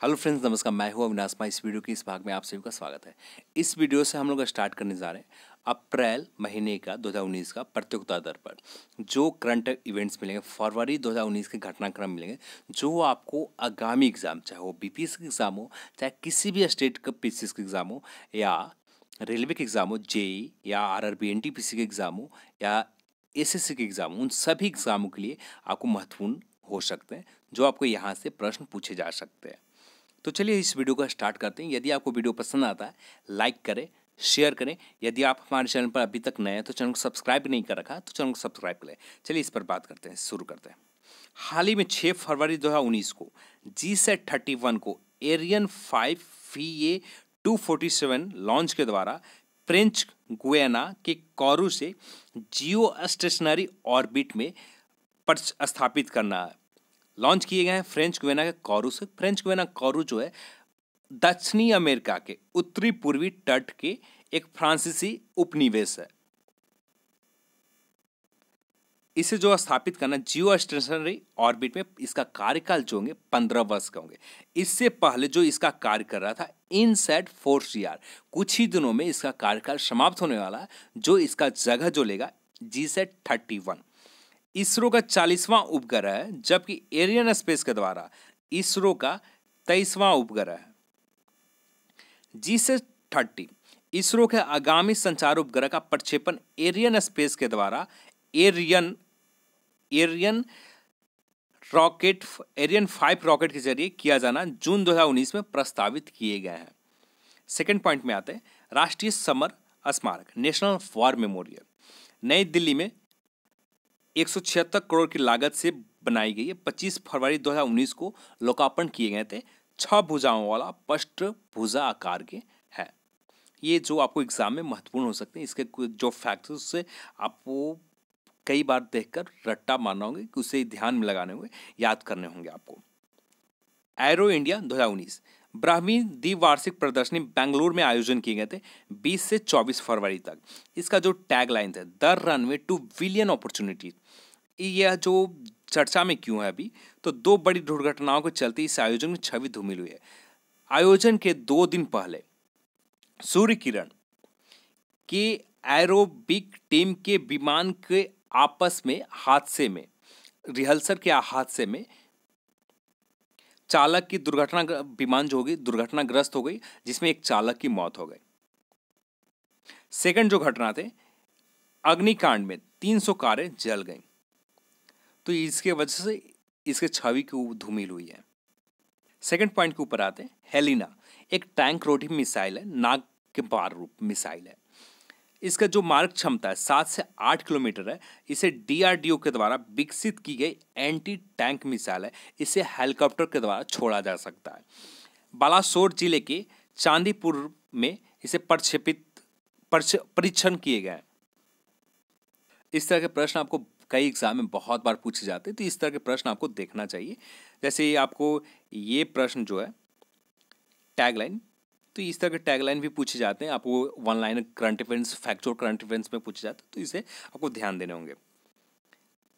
Hello friends, नमस्कार। मैं हूं अविनाश। इस वीडियो के इस भाग में आप सभी का स्वागत है। इस वीडियो से हम लोग स्टार्ट करने जा रहे हैं अप्रैल महीने का 2019 का प्रतियोगिता दर पर जो करंट इवेंट्स मिलेंगे, फरवरी 2019 के घटनाक्रम मिलेंगे, जो आपको आगामी एग्जाम, चाहे वो बीपीएससी का एग्जाम हो, चाहे किसी भी स्टेट का पीसीएस का एग्जाम हो, या रेलवे के एग्जाम हो, जेई या आरआरबी एनटीपीसी के एग्जाम हो, या एसएससी के एग्जाम हो, उन सभी एग्जामों के लिए आपको महत्वपूर्ण हो सकते हैं, जो आपको यहाँ से प्रश्न पूछे जा सकते हैं। तो चलिए इस वीडियो को स्टार्ट करते हैं। यदि आपको वीडियो पसंद आता है, लाइक करें, शेयर करें। यदि आप हमारे चैनल पर अभी तक नए हैं तो चैनल को सब्सक्राइब नहीं कर रखा तो चैनल को सब्सक्राइब करें। चलिए इस पर बात करते हैं, शुरू करते हैं। हाल ही में 6 फरवरी 2019 को GSAT-31 को एरियन 5 VA-247 लॉन्च के द्वारा फ्रेंच गुयाना के कोरू से जियो स्टेशनरी ऑर्बिट में स्थापित करना है। लॉन्च किए गए हैं फ्रेंच गुयाना के कोरू से। फ्रेंच गुयाना कोरू जो है दक्षिणी अमेरिका के उत्तरी पूर्वी तट के एक फ्रांसीसी उपनिवेश है। इसे जो स्थापित करना जियो स्टेशनरी ऑर्बिट में, इसका कार्यकाल जो होंगे 15 वर्ष का होंगे। इससे पहले जो इसका कार्य कर रहा था इनसैट 4CR, कुछ ही दिनों में इसका कार्यकाल समाप्त होने वाला है, जो इसका जगह जो लेगा GSAT-31। इसरो का 40वां उपग्रह है, जबकि एरियन स्पेस के द्वारा इसरो का 23वां उपग्रह है। GSAT-30 इसरो के आगामी संचार उपग्रह का प्रक्षेपण एरियन स्पेस के द्वारा एरियन 5 रॉकेट के जरिए किया जाना जून 2019 में प्रस्तावित किए गए हैं। सेकेंड पॉइंट में आते हैं, राष्ट्रीय समर स्मारक नेशनल वॉर मेमोरियल नई दिल्ली में 176 करोड़ की लागत से बनाई गई है। 25 फरवरी 2019 को लोकार्पण किए गए थे। 6 भुजाओं वाला पष्ट भुजा आकार के है। ये जो आपको एग्जाम में महत्वपूर्ण हो सकते हैं, इसके जो फैक्टर्स से आपको कई बार देखकर रट्टा मारना होंगे, कि उसे ध्यान में लगाने होंगे, याद करने होंगे आपको। एरो इंडिया 2019 12वीं द्विवार्षिक प्रदर्शनी बेंगलुरु में आयोजन किए गए थे 20 से 24 फरवरी तक। इसका जो टैगलाइन है, the runway two billion opportunity, यह जो चर्चा में क्यों है अभी, तो 2 बड़ी दुर्घटनाओं के चलते इस आयोजन में छवि धूमिल हुई है। आयोजन के 2 दिन पहले सूर्य किरण के एरोबिक टीम के विमान के आपस में हादसे में, रिहर्सल के हादसे में चालक की विमान जो होगी दुर्घटनाग्रस्त हो गई, जिसमें एक चालक की मौत हो गई। सेकंड जो घटना थे, अग्निकांड में 300 कारें जल गईं, तो इसके वजह से इसके छवि की धूमिल हुई है। सेकंड पॉइंट के ऊपर आते हैं, हेलिना एक टैंक रोधी मिसाइल है, नाग के पार रूप मिसाइल है। इसका जो मार्ग क्षमता है 7 से 8 किलोमीटर है। इसे DRDO के द्वारा विकसित की गई एंटी टैंक मिसाइल है। इसे हेलीकॉप्टर के द्वारा छोड़ा जा सकता है। बालासोर जिले के चांदीपुर में इसे परीक्षण किए गए। इस तरह के प्रश्न आपको कई एग्जाम में बहुत बार पूछे जाते हैं, तो इस तरह के प्रश्न आपको देखना चाहिए। जैसे आपको ये प्रश्न जो है टैगलाइन, तो इस तरह के टैगलाइन भी पूछे जाते हैं आपको। 1 line current events, factual current events में पूछे जाते हैं, तो इसे आपको ध्यान देने होंगे।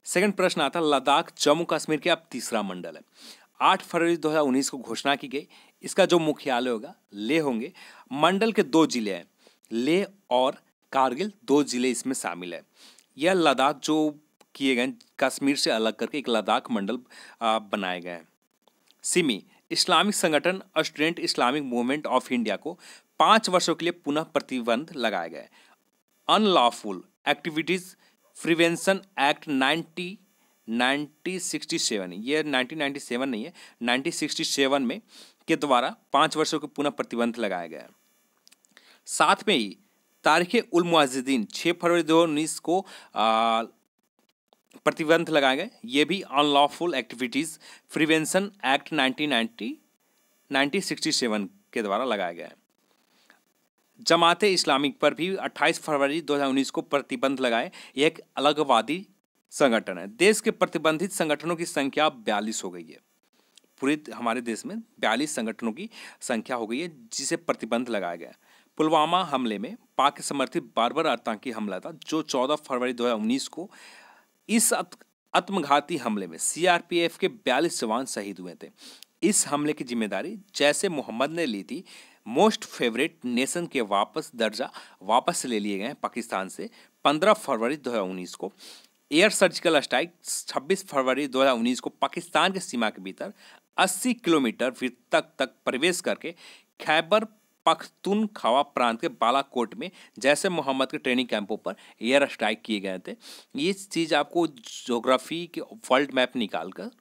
सेकंड प्रश्न आता है, लद्दाख जम्मू कश्मीर के अब तीसरा मंडल है। 8 फरवरी 2019 को घोषणा की गई। इसका जो मुख्यालय होगा लेह होंगे। मंडल के 2 जिले हैं, लेह और कारगिल, 2 जिले इसमें शामिल है। यह लद्दाख जो किए गए कश्मीर से अलग करके एक लद्दाख मंडल बनाए गए हैं। सिमी इस्लामिक संगठन student Islamic movement of India को 5 वर्षों के लिए पुनः प्रतिबंध लगाया गया है। अनलॉफुल एक्टिविटीज प्रिवेंशन एक्ट 1967, ये 1997 नहीं है, 1967 में के द्वारा 5 वर्षों के पुनः प्रतिबंध लगाया गया है। साथ में ही तारीख उल मुअज्जिदीन 6 फरवरी 2019 को प्रतिबंध लगाए गए। ये भी अनलॉफुल एक्टिविटीज प्रिवेंशन एक्ट 1967 के द्वारा लगाया गया है। जमाते इस्लामिक पर भी 28 फरवरी 2019 को प्रतिबंध लगाए। यह एक अलगवादी संगठन है। देश के प्रतिबंधित संगठनों की संख्या 42 हो गई है। पूरे हमारे देश में 42 संगठनों की संख्या हो गई है जिसे प्रतिबंध लगाया गया। पुलवामा हमले में पाक समर्थित बार्बर आतंकी हमला था, जो 14 फरवरी 2019 को इस आत्मघाती हमले में CRPF के 42 जवान शहीद हुए थे। इस हमले की जिम्मेदारी जैश ए मोहम्मद ने ली थी। मोस्ट फेवरेट नेशन के दर्जा वापस ले लिए गए हैं पाकिस्तान से 15 फरवरी 2019 को। एयर सर्जिकल स्ट्राइक 26 फरवरी 2019 को पाकिस्तान की सीमा के भीतर 80 किलोमीटर तक प्रवेश करके खैबर पख्तूनख्वा प्रांत के बालाकोट में जैश ए मोहम्मद के ट्रेनिंग कैंपों पर एयर स्ट्राइक किए गए थे। ये चीज़ आपको ज्योग्राफी के वर्ल्ड मैप निकालकर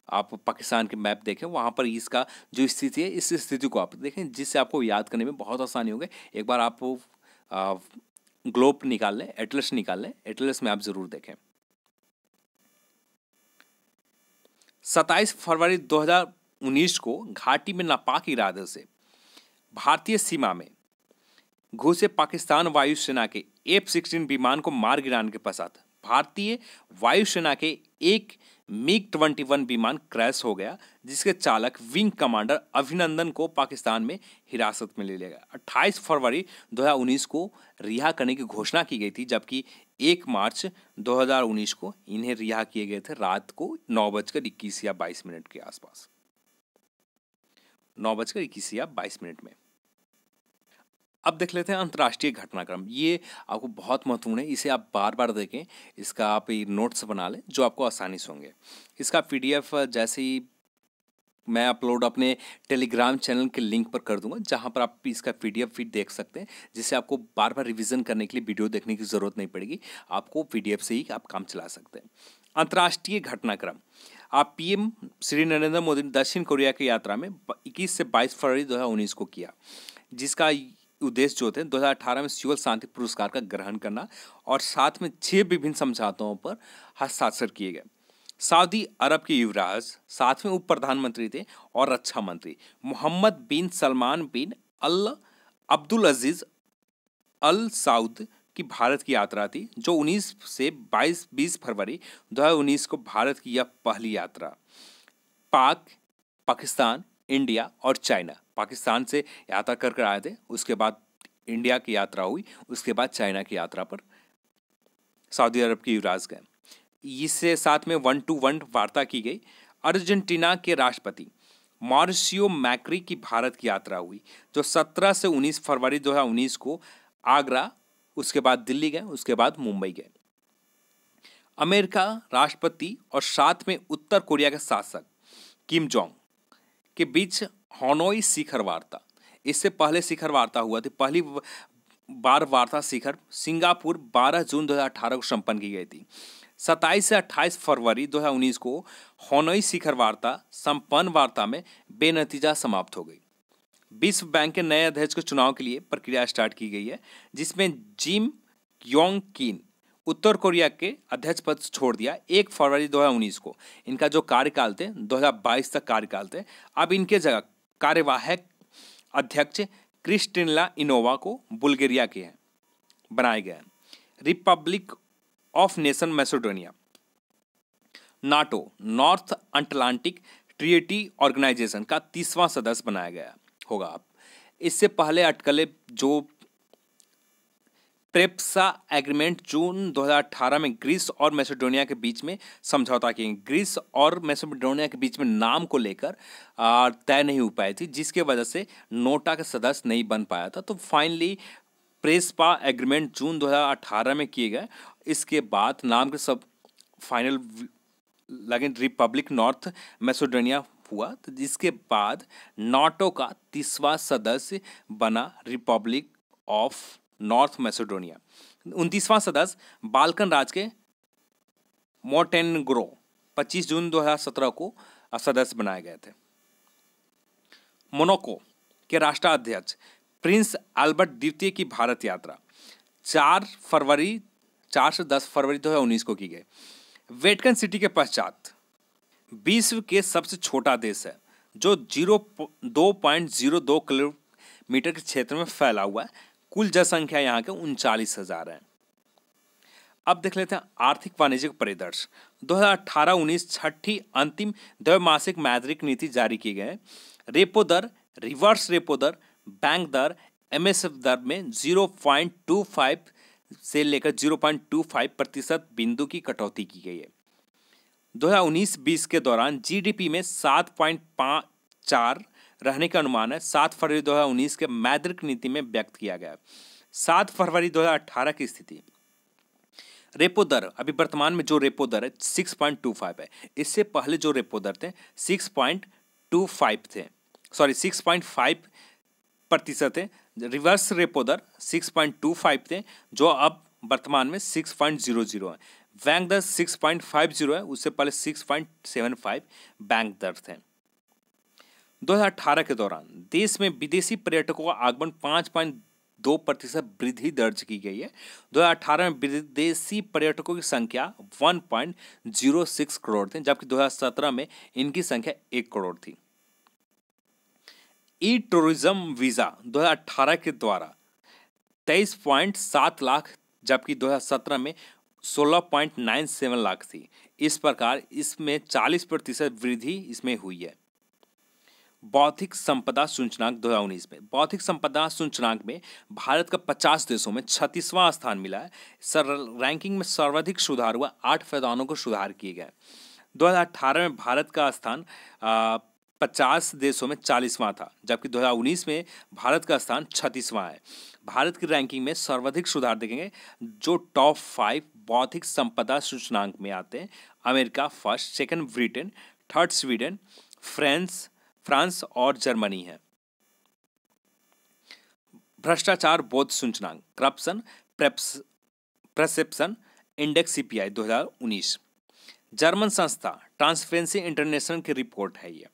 आप पाकिस्तान के मैप देखें, वहाँ पर इसका जो स्थिति है इस स्थिति को आप देखें, जिससे आपको याद करने में बहुत आसानी होगी। एक बार आप ग्लोब निकाल लें, एटलस निकाल लें, एटलस में आप ज़रूर देखें। 27 फरवरी 2019 को घाटी में नापाक इरादे से भारतीय सीमा में घुसे पाकिस्तान वायुसेना के F-16 विमान को मार गिराने के पश्चात भारतीय वायुसेना के एक MiG-21 विमान क्रैश हो गया, जिसके चालक विंग कमांडर अभिनंदन को पाकिस्तान में हिरासत में ले लिया गया। 28 फरवरी 2019 को रिहा करने की घोषणा की गई थी, जबकि 1 मार्च 2019 को इन्हें रिहा किए गए थे रात को 9:21 या 22 मिनट के आसपास, 9:21 या 22 मिनट में। अब देख लेते हैं अंतर्राष्ट्रीय घटनाक्रम। ये आपको बहुत महत्वपूर्ण है, इसे आप बार बार देखें, इसका आप नोट्स बना लें जो आपको आसानी से होंगे। इसका PDF जैसे ही मैं अपलोड अपने टेलीग्राम चैनल के लिंक पर कर दूंगा, जहां पर आप इसका PDF भी देख सकते हैं, जिससे आपको बार बार रिवीजन करने के लिए वीडियो देखने की ज़रूरत नहीं पड़ेगी। आपको PDF से ही आप काम चला सकते हैं। अंतर्राष्ट्रीय घटनाक्रम। आप PM श्री नरेंद्र मोदी ने दक्षिण कोरिया की यात्रा में 21 से 22 फरवरी 2019 को किया, जिसका उद्देश्य जो थे 2018 में सियोल शांति पुरस्कार का ग्रहण करना और साथ में 6 विभिन्न समझौतों पर हस्ताक्षर किए गए। सऊदी अरब के युवराज, साथ में उप प्रधानमंत्री थे और रक्षा मंत्री मोहम्मद बिन सलमान बिन अब्दुल अजीज अल सऊद की भारत की यात्रा थी, जो 19 से 20 फरवरी 2019 को भारत की यह पहली यात्रा। पाकिस्तान, इंडिया और चाइना, पाकिस्तान से यात्रा कर आए थे, उसके बाद इंडिया की यात्रा हुई, उसके बाद चाइना की यात्रा पर सऊदी अरब के युवराज गए। इससे साथ में 1-to-1 वार्ता की गई। अर्जेंटीना के राष्ट्रपति मॉरिसियो मैक्री की भारत की यात्रा हुई, जो 17 से 19 फरवरी 2019 को आगरा, उसके बाद दिल्ली गए, उसके बाद मुंबई गए। अमेरिका राष्ट्रपति और साथ में उत्तर कोरिया के शासक किम जोंग के बीच हनोई शिखर वार्ता। इससे पहले शिखर वार्ता हुआ थी, पहली बार वार्ता शिखर सिंगापुर 12 जून 2018 को संपन्न की गई थी। 27 से 28 फरवरी 2019 को हनोई शिखर वार्ता संपन्न वार्ता में बेनतीजा समाप्त हो गई। विश्व बैंक के नए अध्यक्ष के चुनाव के लिए प्रक्रिया स्टार्ट की गई है, जिसमें जिम योंग किन उत्तर कोरिया के अध्यक्ष पद छोड़ दिया 1 फरवरी 2019 को। इनका जो कार्यकाल थे 2022 तक कार्यकाल थे। अब इनके जगह कार्यवाहक अध्यक्ष क्रिस्टिना इनोवा को बुल्गारिया के हैं बनाए गए। Republic of Nation Macedonia NATO North Atlantic Treaty Organization का 30वां सदस्य बनाया गया होगा। आप इससे पहले अटकलें जो प्रेप्सा एग्रीमेंट जून 2018 में ग्रीस और मैसेडोनिया के बीच में समझौता किए। ग्रीस और मैसेडोनिया के बीच में नाम को लेकर तय नहीं हो पाई थी, जिसके वजह से नोटा का सदस्य नहीं बन पाया था। तो फाइनली प्रेस्पा एग्रीमेंट जून 2018 में किए गए। इसके बाद नाम के सब फाइनल लगे रिपब्लिक नॉर्थ मैसेडोनिया हुआ, तो जिसके बाद नाटो का 30वां सदस्य बना रिपब्लिक ऑफ नॉर्थ मैसेडोनिया। 29वां सदस्य बाल्कन राज्य के मोंटेनेग्रो 25 जून 2017 को सदस्य बनाए गए थे। मोनाको के राष्ट्राध्यक्ष प्रिंस अल्बर्ट द्वितीय की भारत यात्रा 4 से 10 फरवरी 2019 को की गई। वेटिकन सिटी के पश्चात विश्व के सबसे छोटा देश है, जो 2.02 किलोमीटर के क्षेत्र में फैला हुआ है। कुल जनसंख्या यहाँ के 39,000 है। अब देख लेते हैं आर्थिक वाणिज्यिक परिदृश्य। 2018-19 छठी अंतिम द्वैमासिक मौद्रिक नीति जारी की गई। रेपो दर, रिवर्स रेपो दर, बैंक दर, MSF दर में 0.25 से लेकर 0.25% बिंदु की कटौती की गई है। 2019-20 के दौरान GDP में 4 रहने का अनुमान है 7 फरवरी 2019 के मौद्रिक नीति में व्यक्त किया गया। 7 फरवरी 2018 की स्थिति। रेपो दर अभी वर्तमान में जो रेपो दर है 6.25 है। इससे पहले जो रेपो दर थे 6.25 थे, सॉरी 6.5% थे। रिवर्स रेपो दर 6.25 थे, जो अब वर्तमान में 6.00 है। बैंक दर 6.50 है, उससे पहले 6.75 बैंक दर थे। 2018 के दौरान देश में विदेशी पर्यटकों का आगमन 5.2% वृद्धि दर्ज की गई है। 2018 में विदेशी पर्यटकों की संख्या 1.06 करोड़ थे, जबकि 2017 में इनकी संख्या 1 करोड़ थी। ई टूरिज्म वीजा 2018 के द्वारा 23.7 लाख, जबकि 2017 में 16.97 लाख थी। इस प्रकार इसमें 40% वृद्धि इसमें हुई है। बौद्धिक संपदा सूचकांक 2019 में, बौद्धिक संपदा सूचकांक में भारत का 50 देशों में 36वां स्थान मिला है। रैंकिंग में सर्वाधिक सुधार हुआ, 8 पैमानों को सुधार किए गए। 2018 में भारत का स्थान 50 देशों में 40वां था, जबकि 2019 में भारत का स्थान 36वां है। भारत की रैंकिंग में सर्वाधिक सुधार देखेंगे। जो टॉप 5 बौद्धिक संपदा सूचकांक में आते हैं, America first, second Britain, third Sweden, France और जर्मनी है। भ्रष्टाचार बोध सूचकांक, corruption perception index CPI 2019, German संस्था ट्रांसपेरेंसी इंटरनेशनल की रिपोर्ट है। ये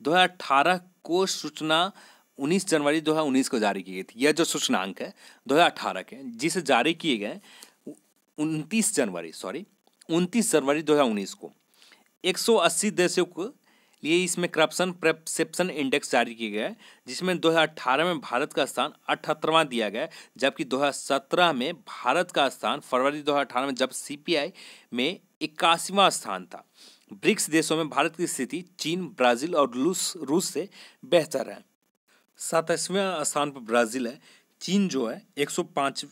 2018 को सूचना 19 जनवरी 2019 को जारी की गई थी। यह जो सूचकांक है 2018 के, जिसे जारी किए गए 29 जनवरी 2019 को 180 देशों को लिए इसमें करप्शन परसेप्शन इंडेक्स जारी किया गया है, जिसमें 2018 में भारत का स्थान 78वां दिया गया, जबकि 2017 में भारत का स्थान फरवरी 2018 में जब सीपीआई में 81वां स्थान था। ब्रिक्स देशों में भारत की स्थिति चीन, ब्राजील और रूस से बेहतर है। 27वें स्थान पर ब्राजील है। चीन जो है 105,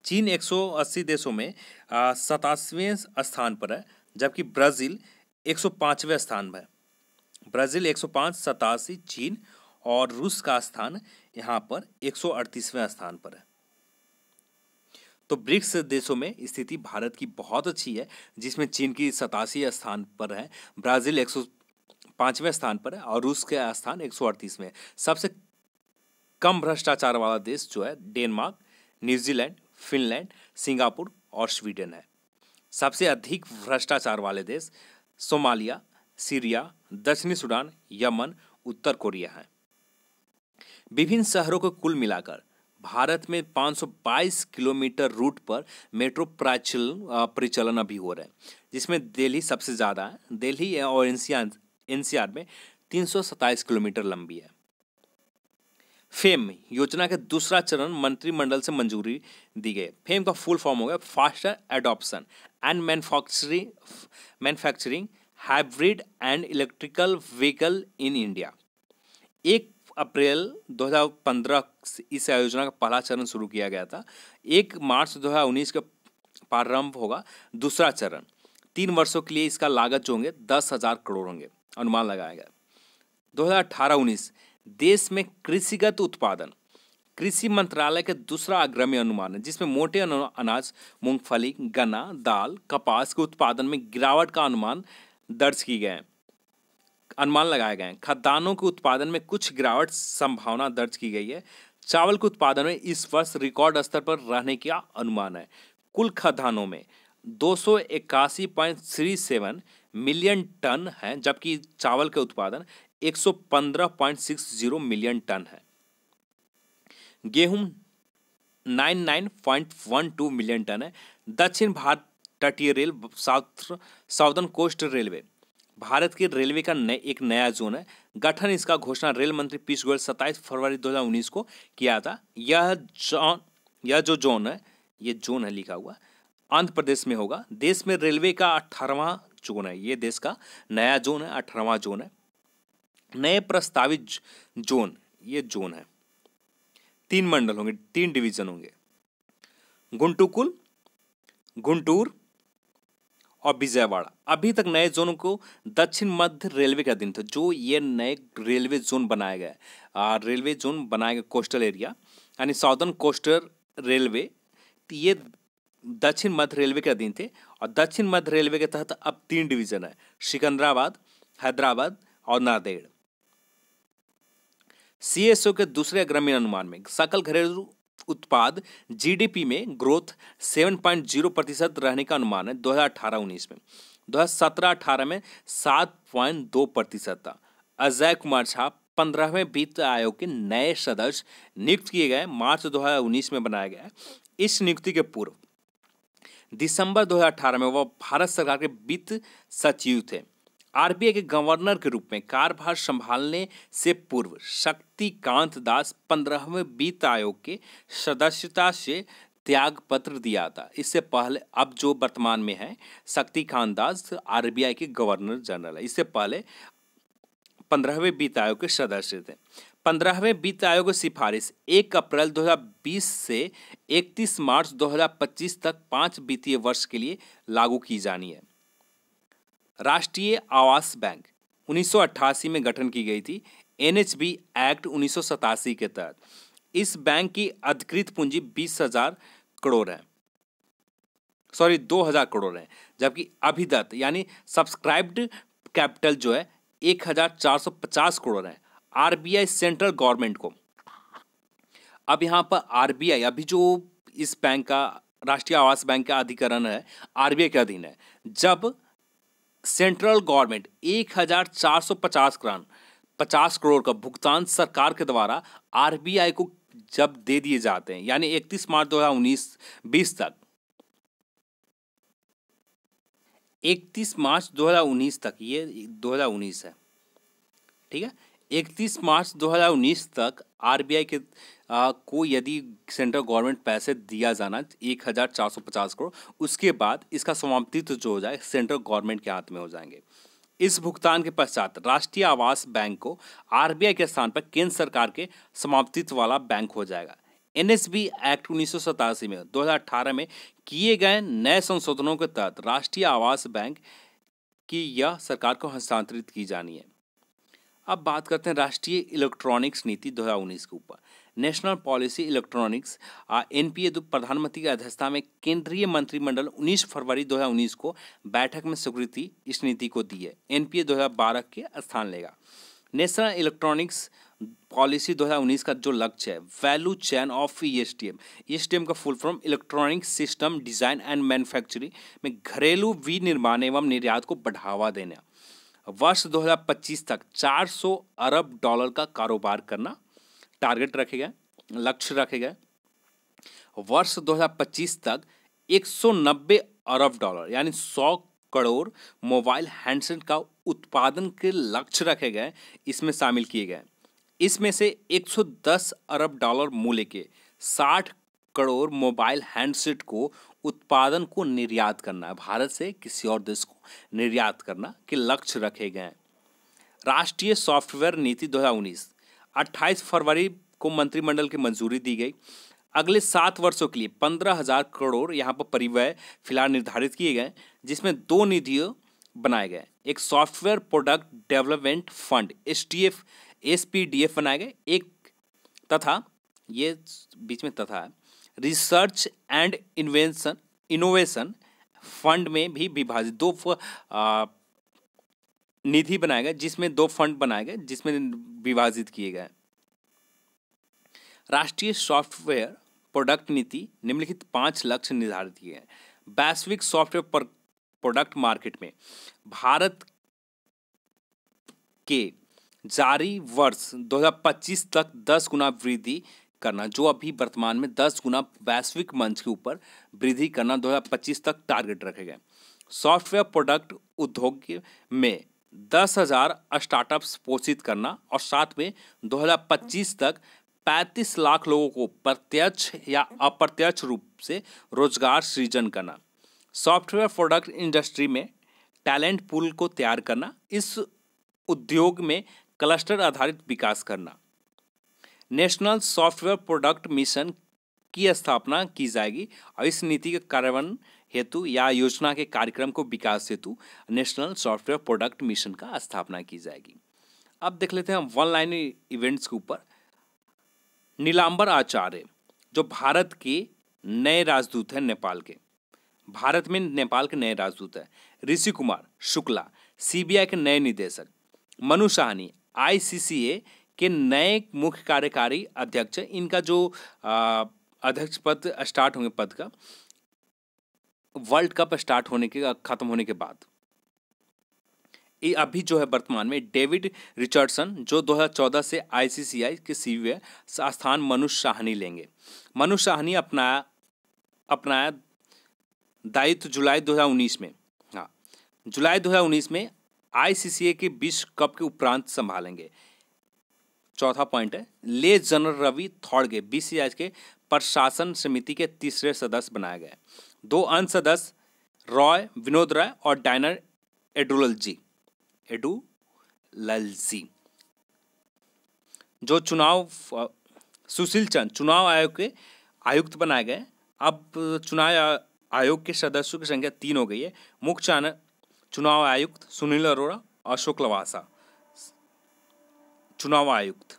चीन 180 देशों में 27वें स्थान पर है, जबकि ब्राजील 105वें स्थान पर है। ब्राजील 105, 87 चीन और रूस का स्थान यहाँ पर 138वें स्थान पर है। तो ब्रिक्स देशों में स्थिति भारत की बहुत अच्छी है, जिसमें चीन की 87 स्थान पर है, ब्राजील 105वें स्थान पर है और रूस का स्थान 138वें है। सबसे कम भ्रष्टाचार वाला देश जो है डेनमार्क, न्यूजीलैंड, फिनलैंड, सिंगापुर और स्वीडन है। सबसे अधिक भ्रष्टाचार वाले देश सोमालिया, सीरिया, दक्षिणी सूडान, यमन, उत्तर कोरिया है। विभिन्न शहरों को कुल मिलाकर भारत में 522 किलोमीटर रूट पर मेट्रो परिचालन अभी हो रहे हैं, जिसमें दिल्ली सबसे ज़्यादा है। दिल्ली और एनसीआर में 327 किलोमीटर लंबी है। फेम योजना के दूसरा चरण मंत्रिमंडल से मंजूरी दी गई। फेम का फुल फॉर्म हो गया faster adoption and manufacturing hybrid and electrical vehicle in India. 1 अप्रैल 2015 इस योजना का पहला चरण शुरू किया गया था। 1 मार्च 2019 का प्रारंभ होगा दूसरा चरण। 3 वर्षों के लिए इसका लागत जो होंगे 10,000 करोड़ होंगे, अनुमान लगाया गया। 2018-19 देश में कृषिगत उत्पादन कृषि मंत्रालय के दूसरा अग्रणी अनुमान है, जिसमें मोटे अनाज, मूंगफली, गन्ना, दाल, कपास के उत्पादन में गिरावट का अनुमान लगाए गए हैं। खाद्यान्नों के उत्पादन में कुछ गिरावट संभावना दर्ज की गई है। चावल के उत्पादन में इस वर्ष रिकॉर्ड स्तर पर रहने का अनुमान है। कुल खाद्यान्नों में 281.37 मिलियन टन है, जबकि चावल के उत्पादन 115.60 मिलियन टन है। गेहूं 99.12 मिलियन टन है। दक्षिण भारत तटीय rail Southern Coast Railway Bharat की रेलवे का एक नया जोन है। गठन इसका घोषणा रेल मंत्री पीयूष गोयल 27 फरवरी 2019 को किया था। यह जो जोन है, ये जोन है लिखा हुआ, आंध्र प्रदेश में होगा। देश में रेलवे का 18वां जोन है। ये देश का नया जोन है, 18वां जोन है। नए प्रस्तावित जोन, ये जोन है। 3 मंडल होंगे, 3 डिवीजन होंगे, गुंटूर और विजयवाड़ा। अभी तक नए जोनों को दक्षिण मध्य रेलवे के अधीन थे। जो ये नए रेलवे जोन बनाए गए, रेलवे जोन बनाए गए कोस्टल एरिया यानी साउदर्न कोस्टल रेलवे, ये दक्षिण मध्य रेलवे के अधीन थे। और दक्षिण मध्य रेलवे के तहत अब 3 डिवीजन है, सिकंदराबाद, हैदराबाद और नांदेड़। सीएसओ के दूसरे ग्रामीण अनुमान में सकल घरेलू उत्पाद जीडीपी में ग्रोथ 7.0% रहने का अनुमान है 2018-19 में। 2017-18 में 7.2% था। अजय कुमार झा 15वें वित्त आयोग के नए सदस्य नियुक्त किए गए, मार्च 2019 में बनाया गया। इस नियुक्ति के पूर्व दिसंबर 2018 में वह भारत सरकार के वित्त सचिव थे। आरबीआई के गवर्नर के रूप में कार्यभार संभालने से पूर्व शक्तिकांत दास 15वें वित्त आयोग के सदस्यता से त्याग पत्र दिया था। इससे पहले अब जो वर्तमान में है शक्तिकांत दास आरबीआई के गवर्नर जनरल है। इससे पहले 15वें वित्त आयोग के सदस्य थे। 15वें वित्त आयोग की सिफारिश 1 अप्रैल 2020 से 31 मार्च 2025 तक 5 वित्तीय वर्ष के लिए लागू की जानी है। राष्ट्रीय आवास बैंक 1988 में गठन की गई थी, एनएचबी एक्ट 1987 के तहत। इस बैंक की अधिकृत पूंजी 20,000 करोड़ है, 2,000 करोड़ है, जबकि अभिदत्त यानी सब्सक्राइब्ड कैपिटल जो है 1,450 करोड़ है। आरबीआई सेंट्रल गवर्नमेंट को, अब यहाँ पर आरबीआई अभी जो इस बैंक का राष्ट्रीय आवास बैंक का अधिकरण है आरबीआई के अधीन है। जब सेंट्रल गवर्नमेंट 1,450 करोड़ का भुगतान सरकार के द्वारा आरबीआई को जब दे दिए जाते हैं, यानी 31 मार्च 2019-20 तक, 31 मार्च 2019 तक, ये 2019 है, ठीक है। 31 मार्च 2019 तक आरबीआई के को यदि सेंट्रल गवर्नमेंट पैसे दिया जाना 1,450 करोड़, उसके बाद इसका समाप्तित्व जो हो जाए सेंट्रल गवर्नमेंट के हाथ में हो जाएंगे। इस भुगतान के पश्चात राष्ट्रीय आवास बैंक को आरबीआई के स्थान पर केंद्र सरकार के समाप्तित्व वाला बैंक हो जाएगा। एनएसबी एक्ट 1987 में 2018 में किए गए नए संशोधनों के तहत राष्ट्रीय आवास बैंक की यह सरकार को हस्तांतरित की जानी है। अब बात करते हैं राष्ट्रीय इलेक्ट्रॉनिक्स नीति 2019 के ऊपर। नेशनल पॉलिसी इलेक्ट्रॉनिक्स एनपीए प्रधानमंत्री की अध्यक्षता में केंद्रीय मंत्रिमंडल 19 फरवरी 2019 को बैठक में स्वीकृति इस नीति को दी है। एनपीए 2012 के स्थान लेगा। नेशनल इलेक्ट्रॉनिक्स पॉलिसी 2019 का जो लक्ष्य है वैल्यू चेन ऑफ ईएसटीएम का full form electronic system design and manufacturing में घरेलू विनिर्माण एवं निर्यात को बढ़ावा देना। वर्ष 2025 तक 400 अरब डॉलर का कारोबार करना टारगेट रखे गए, लक्ष्य रखे गए। वर्ष 2025 तक 190 अरब डॉलर यानी 100 करोड़ मोबाइल हैंडसेट का उत्पादन के लक्ष्य रखे गए, इसमें शामिल किए गए। इसमें से 110 अरब डॉलर मूल्य के 60 करोड़ मोबाइल हैंडसेट को उत्पादन को निर्यात करना है, भारत से किसी और देश को निर्यात करना के लक्ष्य रखे गए हैं। राष्ट्रीय सॉफ्टवेयर नीति 2019 28 फरवरी को मंत्रिमंडल की मंजूरी दी गई। अगले 7 वर्षों के लिए 15,000 करोड़ यहाँ पर परिव्यय फिलहाल निर्धारित किए गए, जिसमें 2 निधियों बनाए गए। एक software product development fund SPDF बनाए गए, एक तथा ये बीच में तथा है रिसर्च एंड इनोवेशन फंड में भी विभाजित 2 निधि बनाए गए, जिसमें 2 फंड बनाए गए जिसमें विभाजित किए गए। राष्ट्रीय सॉफ्टवेयर प्रोडक्ट नीति निम्नलिखित 5 लक्ष्य निर्धारित किए हैं। वैश्विक सॉफ्टवेयर प्रोडक्ट मार्केट में भारत के जारी वर्ष 2025 तक 10 गुना वृद्धि करना, जो अभी वर्तमान में 10 गुना वैश्विक मंच के ऊपर वृद्धि करना 2025 तक टारगेट रखे गए। सॉफ्टवेयर प्रोडक्ट उद्योग में 10,000 स्टार्टअप्स पोषित करना और साथ में 2025 तक 35 लाख लोगों को प्रत्यक्ष या अप्रत्यक्ष रूप से रोजगार सृजन करना। सॉफ्टवेयर प्रोडक्ट इंडस्ट्री में टैलेंट पूल को तैयार करना, इस उद्योग में क्लस्टर आधारित विकास करना। नेशनल सॉफ्टवेयर प्रोडक्ट मिशन की स्थापना की जाएगी और इस नीति के कार्यान्वयन हेतु या योजना के कार्यक्रम को विकास हेतु नेशनल सॉफ्टवेयर प्रोडक्ट मिशन का स्थापना की जाएगी। अब देख लेते हैं वन लाइन इवेंट्स के ऊपर। नीलांबर आचार्य जो भारत के नए राजदूत हैं नेपाल के, भारत में नेपाल के नए राजदूत हैं। ऋषि कुमार शुक्ला सीबीआई के नए निदेशक। मनु साहनी आईसीसीए के नए मुख्य कार्यकारी अध्यक्ष। इनका जो अध्यक्ष पद स्टार्ट होंगे पद का वर्ल्ड कप स्टार्ट होने के खत्म होने के बाद। ये अभी जो है वर्तमान में डेविड रिचर्डसन जो 2014 से आईसीसीआई के सीईओ है, स्थान मनु साहनी लेंगे। मनु साहनी अपनाया दायित्व जुलाई 2019 में, हाँ जुलाई 2019 में आईसीसीए के विश्व कप के उपरांत संभालेंगे। चौथा पॉइंट है ले जनरल रवि थॉड़गे बीसीसीआई के प्रशासन समिति के तीसरे सदस्य बनाए गए। 2 अन्य सदस्य रॉय विनोद राय और डायनर एडुलजी जो सुशील चंद चुनाव आयोग के आयुक्त बनाए गए। अब चुनाव आयोग के सदस्यों की संख्या 3 हो गई है। मुख्य चुनाव आयुक्त सुनील अरोड़ा, अशोक लवासा चुनाव आयुक्त।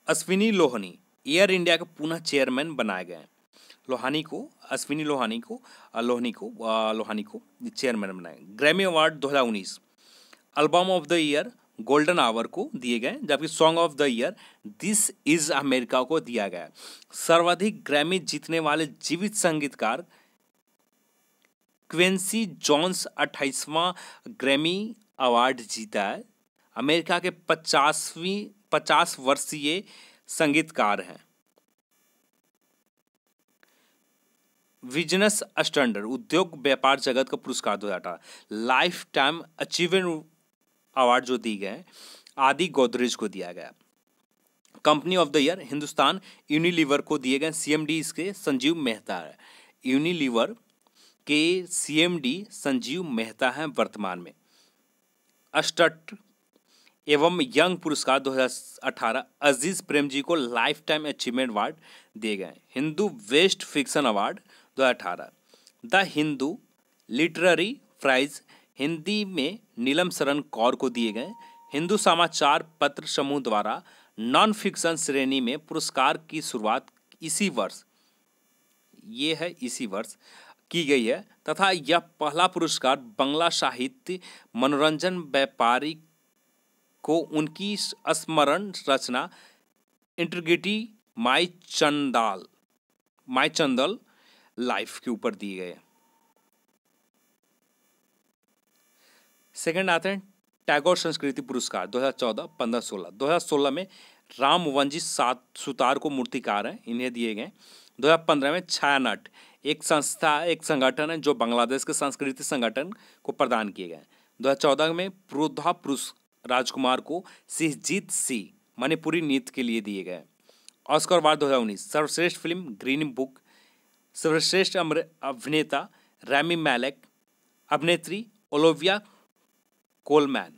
अश्विनी लोहानी एयर इंडिया के पुनः चेयरमैन बनाए गए। अश्विनी लोहानी को चेयरमैन बनाए। Grammy award 2019 album of the year golden hour को दिए गए, जबकि song of the year this is America को दिया गया। सर्वाधिक ग्रैमी जीतने वाले जीवित संगीतकार क्विंसी जोन्स 28वां ग्रैमी अवार्ड जीता है। अमेरिका के 50 वर्षीय संगीतकार हैं। बिजनेस स्टैंडर्ड उद्योग व्यापार जगत का पुरस्कार 2018 लाइफ टाइम अचीवमेंट अवार्ड जो दी गए आदि गोदरेज को दिया गया। Company of the year Hindustan Unilever को दिए गए। सीएमडी इसके संजीव मेहता है। यूनिलीवर के सीएमडी संजीव मेहता हैं वर्तमान में। अस्टट एवं यंग पुरस्कार 2018 अजीज प्रेम जी को लाइफ टाइम अचीवमेंट अवार्ड दिए गए। Hindu best fiction award 2018 the Hindu literary prize Hindi में नीलम शरण कौर को दिए गए। हिंदू समाचार पत्र समूह द्वारा नॉन फिक्शन श्रेणी में पुरस्कार की शुरुआत इसी वर्ष की गई है तथा यह पहला पुरस्कार बांग्ला साहित्य मनोरंजन व्यापारी को उनकी स्मरण रचना इंटीग्रिटी माई चंदल लाइफ के ऊपर दिए गए। सेकंड आते हैं टैगोर संस्कृति पुरस्कार 2014, 15, 16। 2016 में रामवंजी सुतार को मूर्तिकार हैं, इन्हें दिए गए। 2015 में छायानट एक संगठन है जो बांग्लादेश के सांस्कृतिक संगठन को प्रदान किए गए। 2014 में प्रोधा पुरस्कार राजकुमार को सिंहजीत सिंह मणिपुरी नृत्य के लिए दिए गए। ऑस्कर अवार्ड 2019 सर्वश्रेष्ठ फिल्म ग्रीन बुक, सर्वश्रेष्ठ अभिनेता रैमी मैलेक, अभिनेत्री Olivia Colman.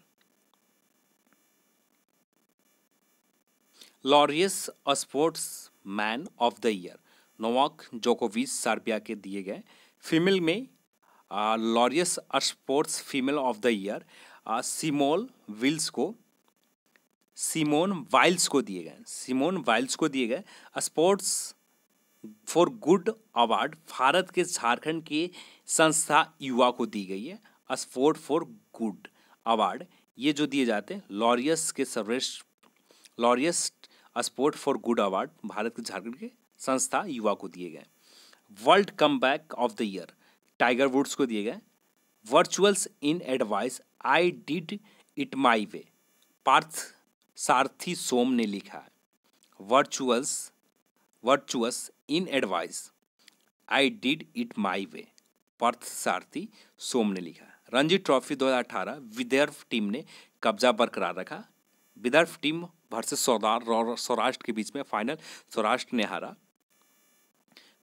Laureus sportsman of the year Novak जोकोविच सर्बिया के दिए गए। फीमेल में Laureus sports female of the year Simone Biles को दिए गए। Sports for good award Bharat के झारखंड की संस्था युवा को दी गई है। स्पोर्ट फॉर गुड अवार्ड ये जो दिए जाते हैं Laureus sport for good award Bharat के झारखंड के संस्था युवा को दिए गए। World comeback of the year Tiger Woods को दिए गए। Virtuous in advice I did it my way Partha Sarathi Som ने लिखा है। Virtuous in advice I did it my way Partha Sarathi Som ने लिखा है। रणजी ट्रॉफी 2018 विदर्भ टीम ने कब्जा बरकरार रखा। विदर्भ टीम वर्सेस सौराष्ट्र के बीच में फाइनल सौराष्ट्र ने हारा।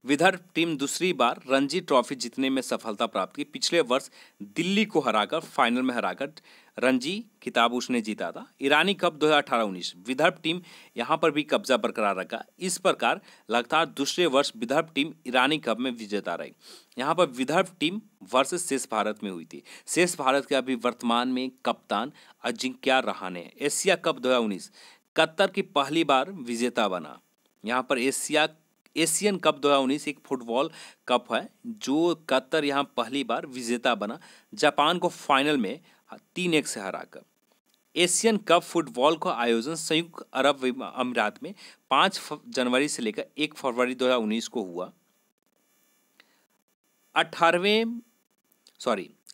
विदर्भ टीम दूसरी बार रणजी ट्रॉफी जीतने में सफलता प्राप्त की। पिछले वर्ष दिल्ली को हराकर फाइनल में हराकर रणजी खिताब उसने जीता था। ईरानी कप 2018-19 विदर्भ टीम यहां पर भी कब्जा बरकरार रखा। इस प्रकार लगातार दूसरे वर्ष विदर्भ टीम ईरानी कप में विजेता रही। यहां पर विदर्भ टीम वर्सेस शेष भारत में हुई थी। शेष भारत के अभी वर्तमान में कप्तान अजिंक्य रहाणे है। एशिया कप 2019 कतर की पहली बार विजेता बना। यहाँ पर एशियन कप 2019 एक फुटबॉल कप है जो कतर यहाँ पहली बार विजेता बना, जापान को फाइनल में 3-1 से हराकर। एशियन कप फुटबॉल का आयोजन संयुक्त अरब अमीरात में 5 जनवरी से लेकर 1 फरवरी 2019 को हुआ।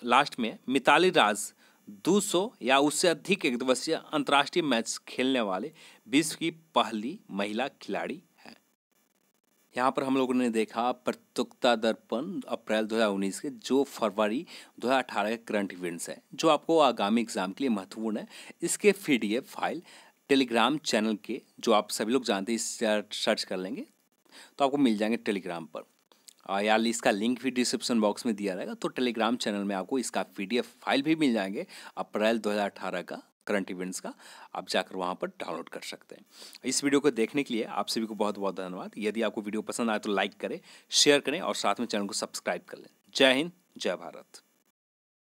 लास्ट में मिताली राज 200 या उससे अधिक एकदिवसीय अंतर्राष्ट्रीय मैच खेलने वाले विश्व की पहली महिला खिलाड़ी है। यहाँ पर हम लोगों ने देखा प्रतियोगिता दर्पण अप्रैल 2019 के, जो फरवरी 2018 के करंट इवेंट्स है जो आपको आगामी एग्जाम के लिए महत्वपूर्ण है। इसके PDF फाइल टेलीग्राम चैनल के, जो आप सभी लोग जानते हैं, इस सर्च कर लेंगे तो आपको मिल जाएंगे टेलीग्राम पर। या इसका लिंक भी डिस्क्रिप्शन बॉक्स में दिया रहेगा। तो टेलीग्राम चैनल में आपको इसका PDF फाइल भी मिल जाएंगे अप्रैल 2018 का करंट इवेंट्स का। आप जाकर वहां पर डाउनलोड कर सकते हैं। इस वीडियो को देखने के लिए आप सभी को बहुत बहुत धन्यवाद। यदि आपको वीडियो पसंद आए तो लाइक करें, शेयर करें और साथ में चैनल को सब्सक्राइब कर लें। जय हिंद, जय भारत।